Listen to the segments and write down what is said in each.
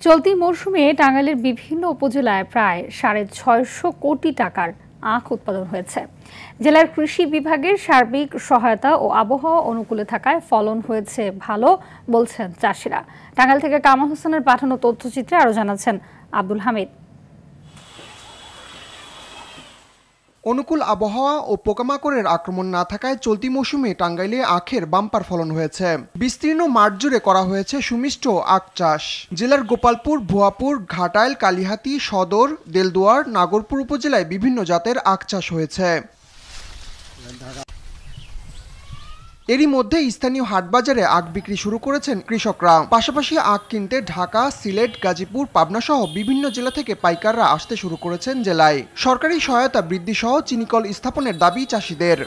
চলতি মৌসুমে টাঙ্গাইলের বিভিন্ন উপজেলায় প্রায় ৬৫০ কোটি টাকার আখ উৎপাদন হয়েছে। জেলার কৃষি বিভাগের সার্বিক সহায়তা ও আবহাওয়া অনুকূলে থাকায় ফলন হয়েছে ভালো বলছেন চাষিরা। টাঙ্গাইল থেকে কামাল হোসেনের পাঠানো তথ্যচিত্রে আরও জানাচ্ছেন আব্দুল হামিদ। অনুকূল আবহাওয়া ও পোকামাকড়ের আক্রমণ না থাকায় চলতি মৌসুমে টাঙ্গাইলে আখের বাম্পার ফলন হয়েছে। বিস্তীর্ণ মাঠ জুড়ে করা হয়েছে সুমিষ্ট আখ চাষ। জেলার গোপালপুর, ভুয়াপুর, ঘাটাইল, কালিহাতী, সদর, দেলদুয়ার, নাগরপুর উপজেলায় বিভিন্ন জাতের আখ চাষ হয়েছে। এরই মধ্যে স্থানীয় হাটবাজারে আখ বিক্রি শুরু করেছেন কৃষকরা। পাশাপাশি আখ কিনতে ঢাকা, সিলেট, গাজীপুর, পাবনা সহ বিভিন্ন জেলা থেকে পাইকাররা আসতে শুরু করেছেন জেলায়। সরকারি সহায়তা বৃদ্ধি সহ চিনিকল স্থাপনের দাবি চাষিদের।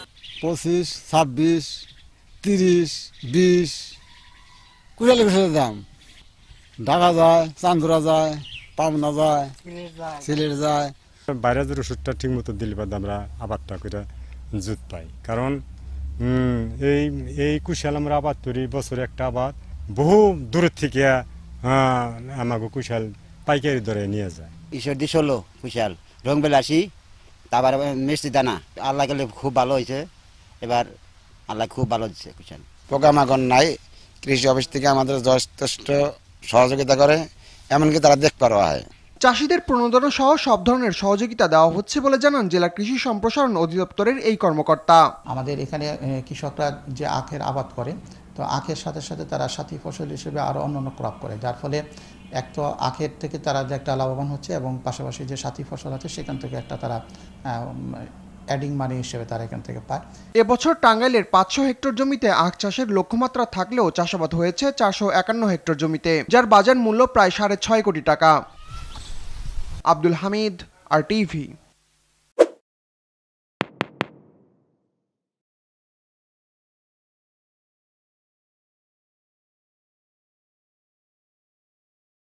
25, 26, 30, 20 কুড়ালে দাম। ঢাকা যায়, চান্দুরা যায়, পাবনা যায়, সিলেট যায়। বাইরের ওষুধটা ঠিক মতো দিলে বাদ আমরা আবাদটা করে জুত পাই। কারণ এই কুশাল আমরা আবাদ করি, বছরে একটা আবাদ বহু দূরের থেকে আমাকে কুশাল পাইকারি দরে নিয়ে যায়। ঈশ্বরদী 16 কুশাল রংবেলাসি, তারপর মিষ্টি দানা। আল্লাহ গেলে খুব ভালো হয়েছে, এবার আল্লাহ খুব ভালো দিচ্ছে কুশাল। পোকামাকড় নাই, কৃষি অফিস থেকে আমাদের যথেষ্ট সহযোগিতা করে, এমনকি তারা দেখতে পাওয়া হয়। চাষিদের প্রণোদনা সহ সব ধরনের সহযোগিতা দেওয়া হচ্ছে বলে জানান জেলা কৃষি সম্প্রসারণ অধিদপ্তরের এই কর্মকর্তা। আমাদের এখানে কৃষকরা যে আখের আবাদ করে, তো আখের সাথে সাথে তারা সাথী ফসল হিসেবে আরও অন্যান্য ক্রপ করে, যার ফলে এক তো আখের থেকে তারা যে একটা লাভবান হচ্ছে এবং পাশাপাশি যে সাথী ফসল আছে সেখান থেকে একটা তারা অ্যাডিং মানি হিসেবে তারা এখান থেকে পায়। এবছর টাঙ্গাইলের 500 হেক্টর জমিতে আখ চাষের লক্ষ্যমাত্রা থাকলেও চাষাবাদ হয়েছে 451 হেক্টর জমিতে, যার বাজার মূল্য প্রায় 6.5 কোটি টাকা। আব্দুল হামিদ, RTV।